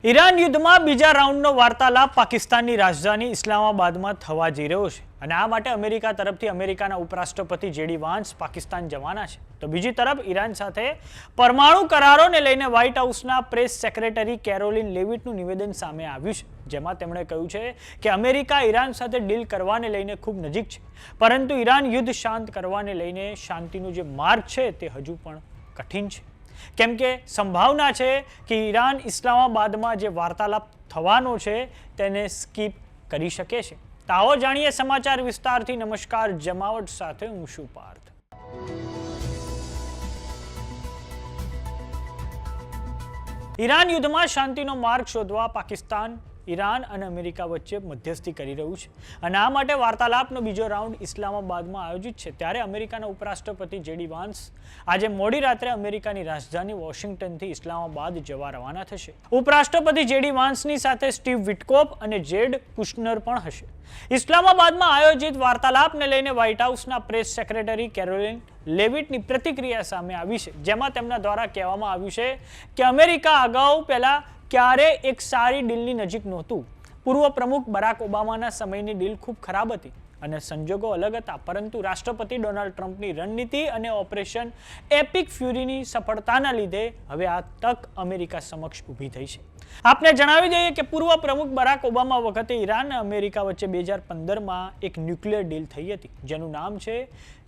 Iran યુદ્ધમાં બીજા રાઉન્ડનો વાર્તાલાપ પાકિસ્તાનની રાજધાની ઇસ્લામાબાદમાં થવા જઈ રહ્યો છે અને આ માટે અમેરિકા તરફથી અમેરિકાના ઉપરાષ્ટ્રપતિ જેડી વાન્સ પાકિસ્તાન જવાના છે તો બીજી તરફ ઈરાન સાથે પરમાણુ કરારોને લઈને વ્હાઇટ હાઉસના પ્રેસ સેક્રેટરી કેરોલિન લેવિટનું નિવેદન સામે આવ્યું છે જેમાં તેમણે કહ્યું છે કે અમેરિકા ઈરાન સાથે ડીલ કરવાને લઈને ખૂબ નજીક છે પરંતુ ઈરાન યુદ્ધ શાંત કરવાને લઈને શાંતિનો જે માર્ગ છે તે હજુ પણ કઠિન છે કેમ કે સંભાવના છે કે ઈરાન ઇસ્લામાબાદમાં જે વાર્તાલાપ થવાનો છે તેને સ્કીપ કરી શકે છે તો આવો જાણીએ સમાચાર વિસ્તારથી નમસ્કાર જમાવટ સાથે હું છું પાર્થ ઈરાન યુદ્ધમાં શાંતિનો માર્ગ શોધવા પાકિસ્તાન ઈરાન અને અમેરિકા વચ્ચે મધ્યસ્થી કરી રહ્યું છે અને આ માટે વાર્તાલાપનો બીજો રાઉન્ડ ઇસ્લામાબાદમાં આયોજિત છે ત્યારે અમેરિકાના ઉપરાષ્ટ્રપતિ જેડી વાન્સ આજે મોડી રાત્રે અમેરિકાની રાજધાની વોશિંગ્ટનથી ઇસ્લામાબાદ જવા રવાના થશે ઉપરાષ્ટ્રપતિ જેડી વાન્સની સાથે સ્ટીવ વિટકોફ અને જેડ કુશનર પણ હશે ઇસ્લામાબાદમાં આયોજિત વાર્તાલાપને લઈને વ્હાઇટ હાઉસના પ્રેસ સેક્રેટરી કેરોલિન લેવિટની પ્રતિક્રિયા સામે આવી છે જેમાં તેમના દ્વારા કહેવામાં આવ્યું છે કે અમેરિકા અગાઉ પહેલા ક્યારે એક સારી ડીલની નજીક નહોતું પૂર્વ પ્રમુખ બરાક ઓબામાના સમયની ડીલ ખૂબ ખરાબ હતી અને સંજોગો અલગ હતા પરંતુ રાષ્ટ્રપતિ ડોનાલ્ડ ટ્રમ્પની રણનીતિ અને ઓપરેશન એપિક ફ્યુરીની સફળતાના લીધે હવે આ તક અમેરિકા સમક્ષ ઊભી થઈ છે આપને જણાવી દઈએ કે પૂર્વ પ્રમુખ બરાક ઓબામા વખતે ઈરાન અને અમેરિકા વચ્ચે 2015માં એક ન્યુક્લિયર ડીલ થઈ હતી જેનું નામ છે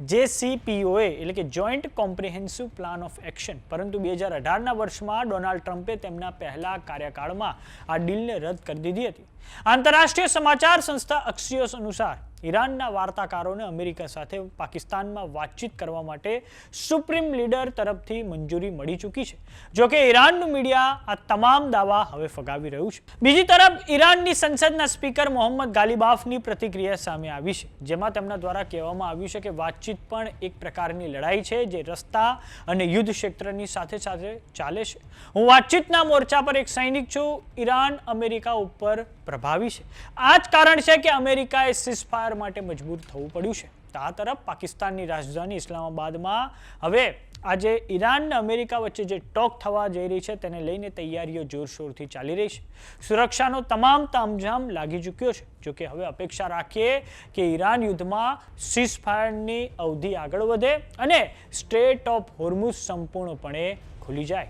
JCPOA એટલે કે joint comprehensive plan of action પરંતુ 2018ના વર્ષમાં ડોનાલ્ડ ટ્રમ્પે તેમના પહેલા કાર્યકાળમાં આ ડીલને રદ કરી દીધી હતી આંતરરાષ્ટ્રીય સમાચાર સંસ્થા અક્સિયોસ અનુસાર ઈરાનના વાર્તાકારોને અમેરિકા સાથે પાકિસ્તાનમાં વાતચીત કરવા માટે સુપ્રીમ લીડર તરફથી મંજૂરી મળી ચૂકી છે જોકે ઈરાનનું મીડિયા આ તમામ દાવા હવે ફગાવી રહ્યું છે બીજી તરફ ઈરાનની સંસદના સ્પીકર મોહમ્મદ ગાલિબાફની પ્રતિક્રિયા સામે આવી છે જેમાં તેમના દ્વારા કહેવામાં આવ્યું છે કે વાતચીત પણ એક પ્રકારની લડાઈ છે જે રસ્તા અને યુદ્ધ ક્ષેત્રની સાથે સાથે ચાલે છે હું વાતચીતના મોરચા પર એક સૈનિક છું ઈરાન અમેરિકા ઉપર પ્રભાવી છે આ જ કારણ છે કે અમેરિકાએ સીઝફાયર માટે મજબૂર થવું પડ્યું છે તો આ તરફ પાકિસ્તાનની રાજધાની ઇસ્લામાબાદમાં હવે આજે ઈરાન અને અમેરિકા વચ્ચે જે ટોક થવા જઈ રહી છે તેને લઈને તૈયારીઓ જોરશોરથી ચાલી રહી છે સુરક્ષાનો તમામ તામઝામ લાગી ચૂક્યો છે જોકે હવે અપેક્ષા રાખીએ કે ઈરાન યુદ્ધમાં સીઝફાયરની અવધિ આગળ વધે અને સ્ટ્રેટ ઓફ હોર્મુઝ સંપૂર્ણપણે ખુલી જાય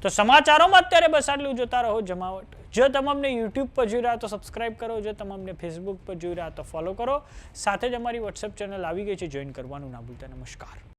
તો સમાચારોમાં અત્યારે બસ આટલું જોતા રહો જમાવટ જો તમામને યુટ્યુબ પર જોઈ રહ્યા તો સબસ્ક્રાઇબ કરો જો તમામને ફેસબુક પર જોઈ રહ્યા તો ફોલો કરો સાથે જ અમારી વોટ્સએપ ચેનલ આવી ગઈ છે જોઈન કરવાનું ના ભૂલતા નમસ્કાર